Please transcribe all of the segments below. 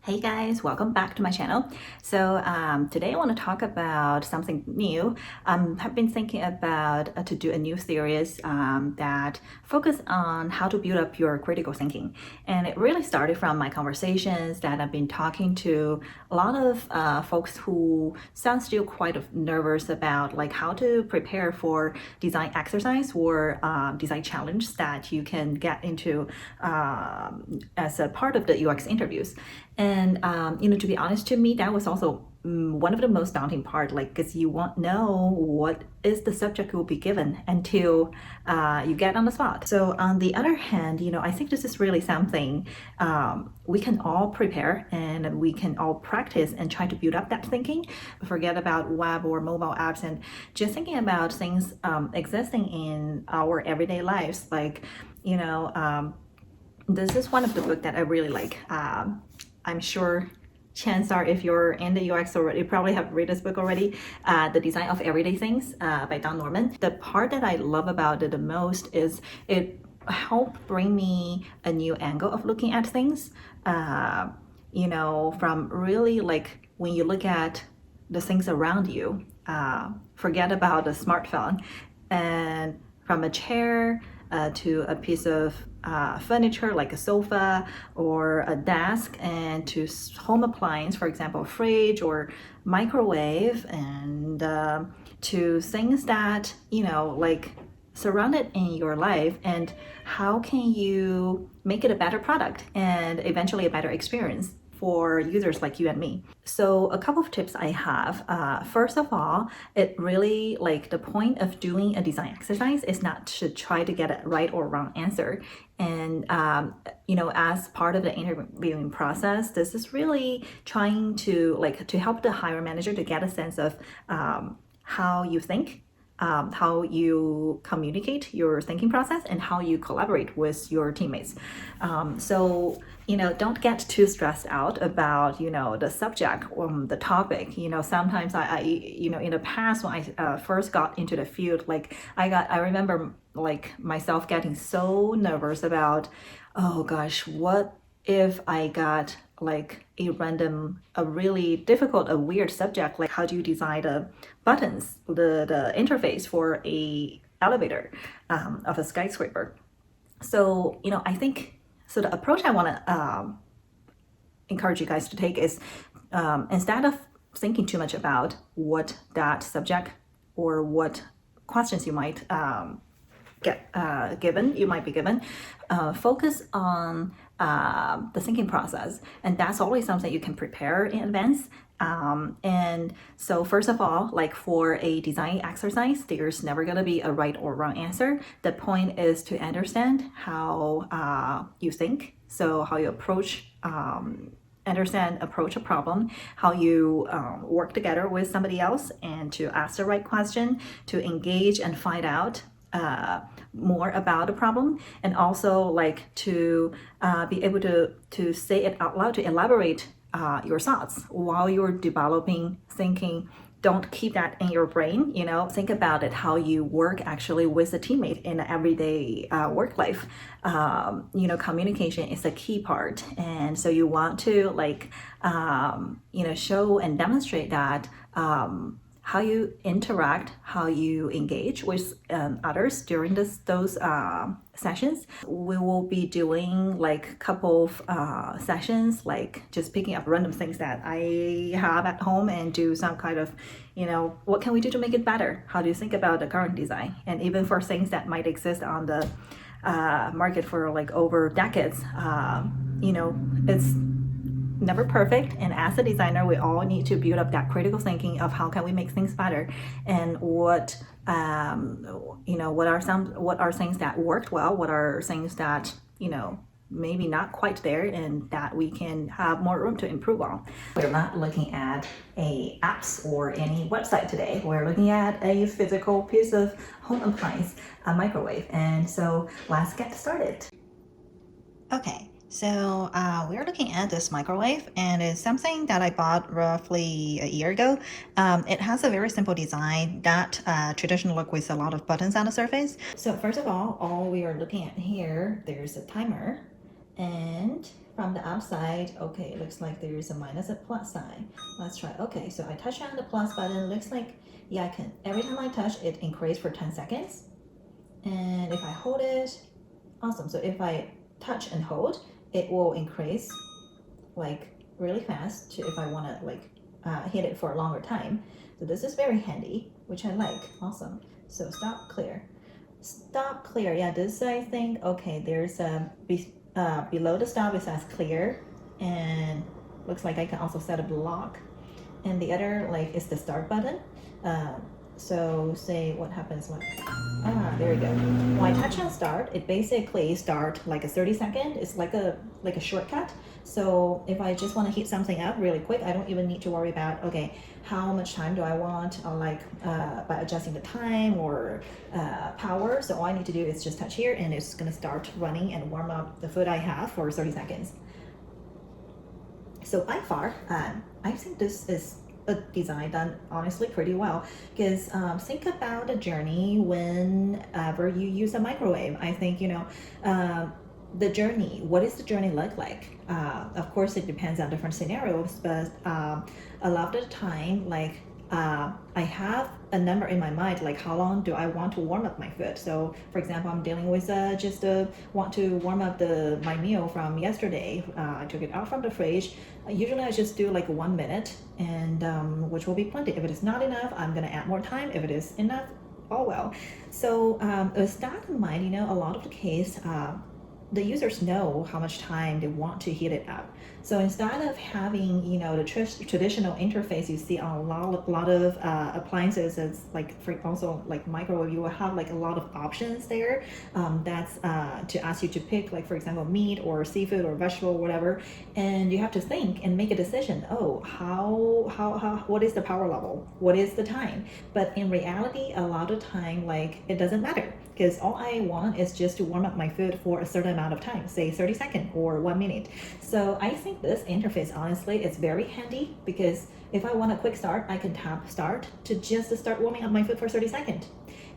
Hey guys, welcome back to my channel. So today I want to talk about something new. I've been thinking about to do a new series that focus on how to build up your critical thinking. And it really started from my conversations that I've been talking to a lot of folks who sound still quite nervous about like how to prepare for design exercise or design challenge that you can get into as a part of the UX interviews. And to be honest, to me, that was also one of the most daunting part, like, because you won't know what is the subject will be given until you get on the spot. So on the other hand, I think this is really something we can all prepare and we can all practice and try to build up that thinking. Forget about web or mobile apps and just thinking about things existing in our everyday lives. Like, this is one of the books that I really like. I'm sure chances are if you're in the UX already, you probably have read this book already, The Design of Everyday Things by Don Norman. The part that I love about it the most is it helped bring me a new angle of looking at things, from really like when you look at the things around you, forget about the smartphone, and from a chair to a piece of furniture like a sofa or a desk, and to home appliance, for example, a fridge or microwave, and to things that, like surrounded in your life, and how can you make it a better product and eventually a better experience for users like you and me. So a couple of tips I have. First of all, it really like the point of doing a design exercise is not to try to get a right or wrong answer. And as part of the interviewing process, this is really trying to help the hiring manager to get a sense of how you think, how you communicate your thinking process, and how you collaborate with your teammates. So don't get too stressed out about the subject or the topic. Sometimes I in the past when I first got into the field, like I remember like myself getting so nervous about, oh gosh, what if I got like a really difficult, a weird subject, like how do you design the buttons, the interface for a elevator of a skyscraper. So I think so the approach I want to encourage you guys to take is, instead of thinking too much about what that subject or what questions you might you might be given, focus on the thinking process, and that's always something you can prepare in advance. And so first of all, like for a design exercise, there's never going to be a right or wrong answer. The point is to understand how you think, so how you approach approach a problem, how you work together with somebody else, and to ask the right question, to engage and find out more about the problem, and also like to be able to say it out loud, to elaborate your thoughts while you're developing thinking. Don't keep that in your brain. Think about it, how you work actually with a teammate in the everyday work life. Communication is a key part, and so you want to show and demonstrate that how you interact, how you engage with others during those sessions. We will be doing like a couple of sessions, like just picking up random things that I have at home and do some kind of, what can we do to make it better? How do you think about the current design? And even for things that might exist on the market for like over decades, it's never perfect, and as a designer we all need to build up that critical thinking of how can we make things better, and what what are things that worked well, what are things that maybe not quite there, and that we can have more room to improve on. We're not looking at a apps or any website today. We're looking at a physical piece of home appliance, a microwave. And so let's get started. Okay, so we're looking at this microwave, and it's something that I bought roughly a year ago. It has a very simple design, that traditional look with a lot of buttons on the surface. So first of all we are looking at here, there's a timer, and from the outside, okay, it looks like there is a minus and plus sign. Let's try. Okay, so I touch on the plus button. Looks like, yeah, I can, every time I touch it increase for 10 seconds. And if I hold it, awesome. So if I touch and hold, it will increase like really fast to if I want to like hit it for a longer time. So this is very handy, which I like. Awesome. So stop, clear. Stop, clear. Yeah, this I think, okay, there's below the stop it says clear, and looks like I can also set a block. And the other like is the start button. So say what happens when, there you go. When I touch on start, it basically start like a 30-second. It's like a shortcut. So if I just want to heat something up really quick, I don't even need to worry about, okay, how much time do I want, or like by adjusting the time or power. So all I need to do is just touch here and it's gonna start running and warm up the food I have for 30 seconds. So by far, I think this is a design done honestly pretty well, because think about the journey whenever you use a microwave. I think, you know, the journey, what is the journey look like? Of course it depends on different scenarios, but a lot of the time, like I have a number in my mind, like how long do I want to warm up my food. So for example, I'm dealing with just want to warm up my meal from yesterday. I took it out from the fridge. Usually I just do like 1 minute, and which will be plenty. If it is not enough, I'm gonna add more time. If it is enough, all well. So with that in mind, you know, a lot of the case, the users know how much time they want to heat it up. So instead of having, you know, the traditional interface you see on a lot of appliances, it's like for also like microwave, you will have like a lot of options there. That's to ask you to pick, like for example, meat or seafood or vegetable, whatever, and you have to think and make a decision. Oh, how what is the power level? What is the time? But in reality, a lot of time, like it doesn't matter, because all I want is just to warm up my food for a certain amount of time, say 30 seconds or 1 minute. So I think this interface, honestly, is very handy, because if I want a quick start, I can tap start to just start warming up my food for 30 seconds.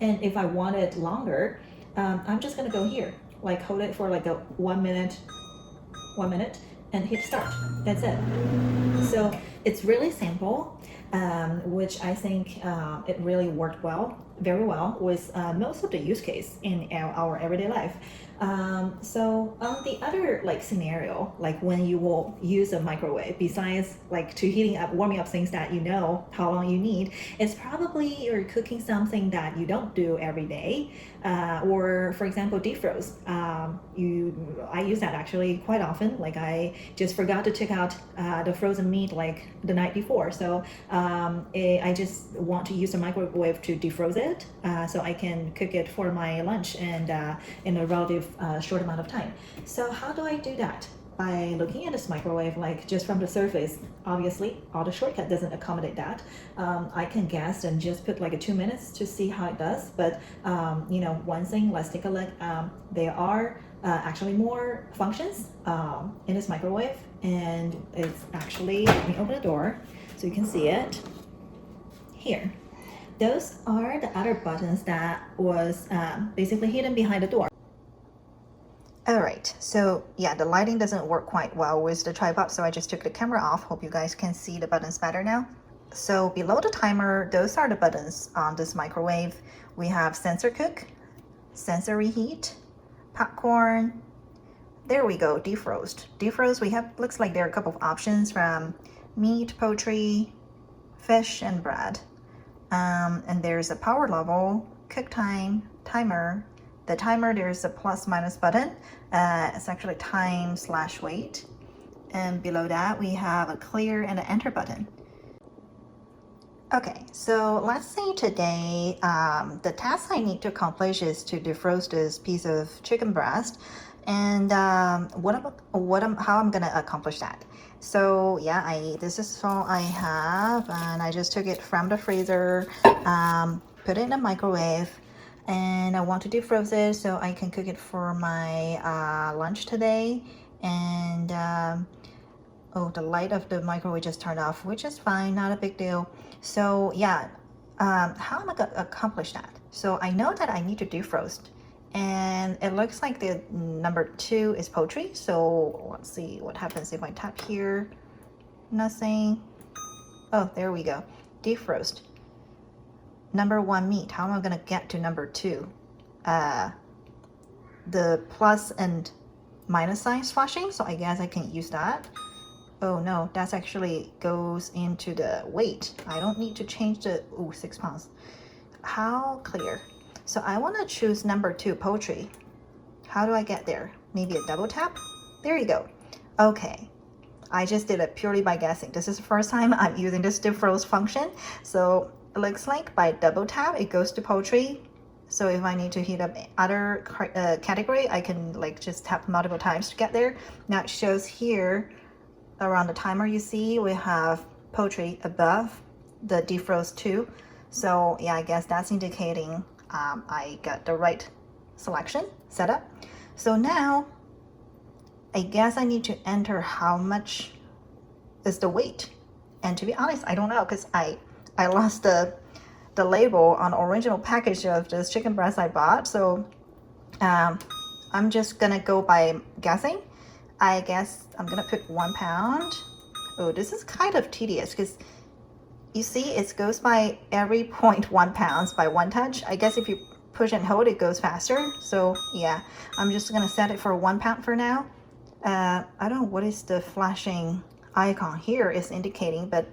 And if I want it longer, I'm just gonna go here, like hold it for like a 1 minute, and hit start. That's it. So it's really simple, which I think it really worked very well with most of the use case in our everyday life. So on the other like scenario, like when you will use a microwave, besides like to warming up things that you know how long you need, it's probably you're cooking something that you don't do every day, or for example, defrost. I use that actually quite often. Like I just forgot to take out the frozen meat like the night before, so I just want to use a microwave to defrost it, so I can cook it for my lunch and in a relative short amount of time. So how do I do that? By looking at this microwave, like just from the surface. Obviously, auto shortcut doesn't accommodate that. I can guess and just put like 2 minutes to see how it does. But you know, one thing, let's take a look. There are actually more functions in this microwave, and it's actually, let me open the door so you can see it here. Those are the other buttons that was basically hidden behind the door. Alright, so yeah, the lighting doesn't work quite well with the tripod, so I just took the camera off. Hope you guys can see the buttons better now. So below the timer, those are the buttons on this microwave. We have sensor cook, sensor reheat, popcorn. There we go, defrost. Defrost, we have, looks like there are a couple of options from meat, poultry, fish, and bread. And there's a power level, cook time, timer. The timer, there's a plus minus button. It's actually time/wait. And below that, we have a clear and an enter button. Okay, so let's say today, the task I need to accomplish is to defrost this piece of chicken breast. And how I'm gonna accomplish that. So yeah, this is all I have, and I just took it from the freezer, put it in the microwave, and I want to defrost it so I can cook it for my lunch today. And oh, the light of the microwave just turned off, which is fine, not a big deal. So yeah, how am I gonna accomplish that? So I know that I need to defrost, And it looks like the number 2 is poultry. So let's see what happens if I tap here. Nothing. Oh, there we go. Defrost. Number 1 meat. How am I gonna get to number 2? The plus and minus sign flashing, so I guess I can use that. Oh no, that's actually goes into the weight. I don't need to change the 6 pounds. How clear? So I want to choose number 2 poultry. How do I get there? Maybe a double tap? There you go. Okay, I just did it purely by guessing. This is the first time I'm using this defrost function. So it looks like by double tap it goes to poultry. So if I need to heat up other category, I can like just tap multiple times to get there. Now it shows here around the timer, you see we have poultry above the defrost 2. So yeah, I guess that's indicating I got the right selection setup. So now I guess I need to enter how much is the weight. And to be honest, I don't know, because I lost the label on the original package of this chicken breast I bought. So I'm just gonna go by guessing. I guess I'm gonna put 1 pound. Oh, this is kind of tedious because you see it goes by every 0.1 pounds by 1 touch. I guess if you push and hold, it goes faster. So yeah, I'm just gonna set it for 1 pound for now. I don't know what is the flashing icon here is indicating, but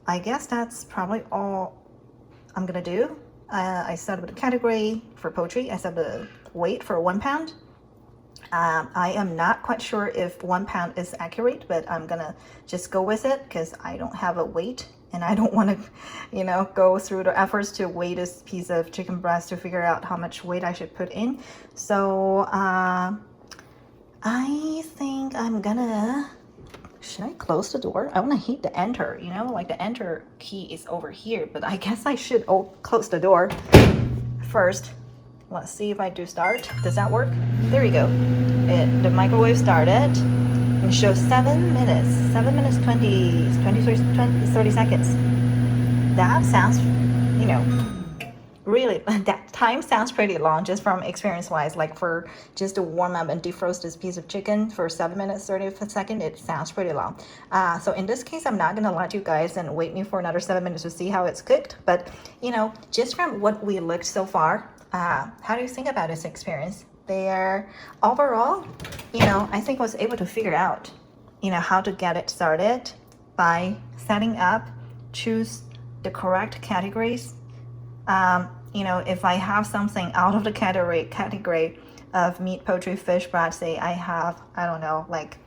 I guess that's probably all I'm gonna do. I set up the category for poultry. I set the weight for 1 pound. I am not quite sure if 1 pound is accurate, but I'm gonna just go with it because I don't have a weight and I don't want to, you know, go through the efforts to weigh this piece of chicken breast to figure out how much weight I should put in. So I think I'm gonna, should I close the door? I want to hit the enter, you know, like the enter key is over here, but I guess I should close the door first. Let's see if I do start. Does that work? There you go. The microwave started. It shows 7 minutes. 7 minutes 30 seconds. That sounds, you know, really, that time sounds pretty long just from experience wise. Like for just to warm up and defrost this piece of chicken for 7 minutes 30 seconds, it sounds pretty long. So in this case, I'm not gonna let you guys and wait me for another 7 minutes to see how it's cooked. But you know, just from what we looked so far, how do you think about this experience? There, overall, you know, I think I was able to figure out, you know, how to get it started by setting up, choose the correct categories. You know, if I have something out of the category of meat, poultry, fish, bread, say I have, I don't know, like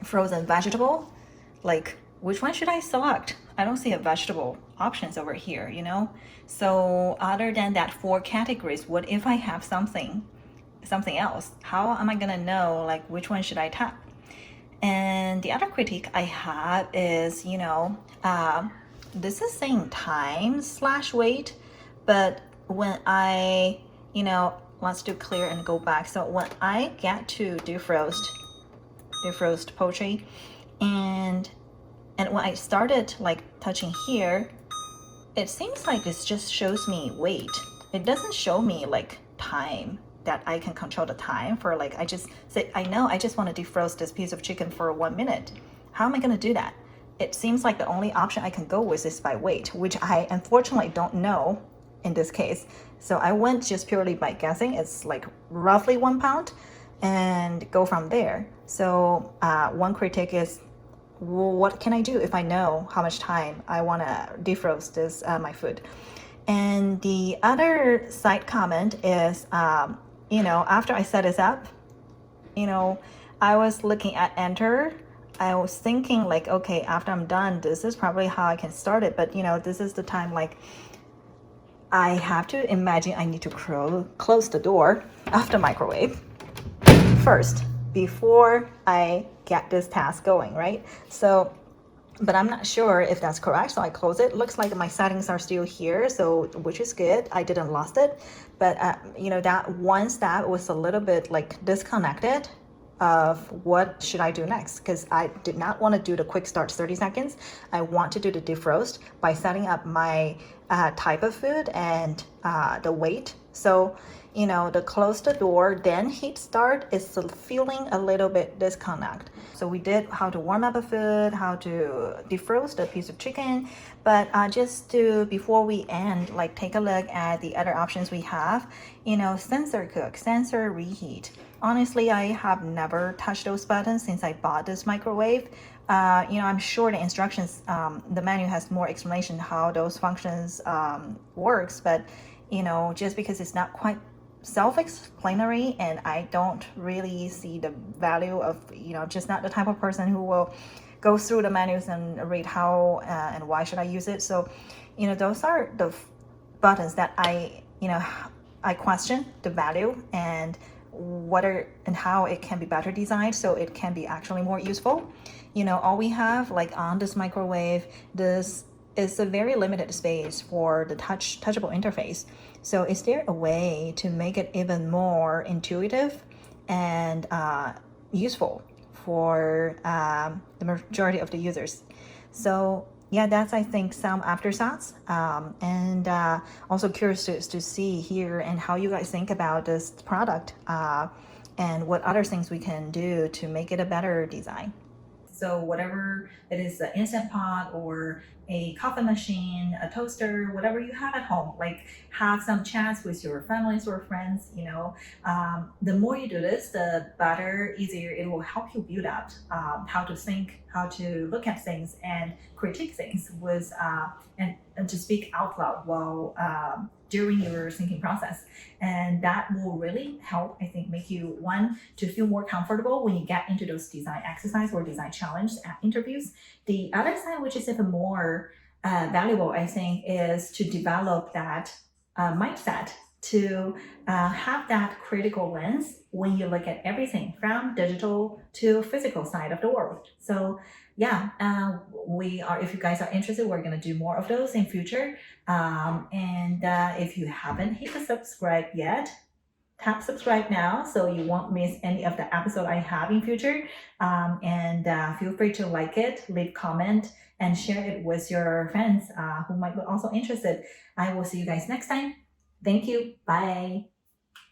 frozen vegetable, like which one should I select? I don't see a vegetable options over here, you know? So other than that 4 categories, what if I have something else? How am I gonna know like which one should I tap? And the other critique I have is, you know, this is saying time/weight, but when I, you know, let's do clear and go back. So when I get to defrost poultry, and when I started like touching here, it seems like this just shows me weight. It doesn't show me like time, that I can control the time for, like, I just say, I know I just want to defrost this piece of chicken for 1 minute. How am I going to do that? It seems like the only option I can go with is by weight, which I unfortunately don't know in this case. So I went just purely by guessing. It's like roughly 1 pound and go from there. So one critique is, well, what can I do if I know how much time I want to defrost this my food? And the other side comment is, you know, after I set this up, you know, I was looking at enter. I was thinking like, okay, after I'm done, this is probably how I can start it. But you know, this is the time like I have to imagine I need to close the door of the microwave first before I get this task going, right? So, but I'm not sure if that's correct. So I close it. Looks like my settings are still here, so which is good. I didn't lost it, but you know, that one step was a little bit like disconnected of what should I do next, because I did not want to do the quick start 30 seconds. I want to do the defrost by setting up my type of food and the weight. So, the close the door, then hit start is feeling a little bit disconnect. So we did how to warm up a food, how to defrost a piece of chicken, but just to, before we end, like take a look at the other options we have, sensor cook, sensor reheat. Honestly, I have never touched those buttons since I bought this microwave. I'm sure the instructions, the menu has more explanation how those functions works, but just because it's not quite self-explanatory, and I don't really see the value of, just not the type of person who will go through the menus and read how and why should I use it. So, those are the buttons that I question the value and whether and how it can be better designed so it can be actually more useful. All we have like on this microwave, this is a very limited space for the touchable interface. So is there a way to make it even more intuitive and useful for the majority of the users? So yeah, that's I think some afterthoughts, and also curious to see here and how you guys think about this product, and what other things we can do to make it a better design. So whatever it is, an instant pot or a coffee machine, a toaster, whatever you have at home, like have some chats with your families or friends. The more you do this, the better, easier it will help you build up how to think, how to look at things, and critique things with and to speak out loud while during your thinking process. And that will really help, I think, make you one to feel more comfortable when you get into those design exercise or design challenge interviews. The other side, which is even more valuable, I think, is to develop that mindset to have that critical lens when you look at everything from digital to physical side of the world. So yeah, we are, if you guys are interested, we're going to do more of those in future. And if you haven't hit the subscribe yet, tap subscribe now so you won't miss any of the episode I have in future. And feel free to like it, leave comment, and share it with your friends who might be also interested. I will see you guys next time. Thank you. Bye.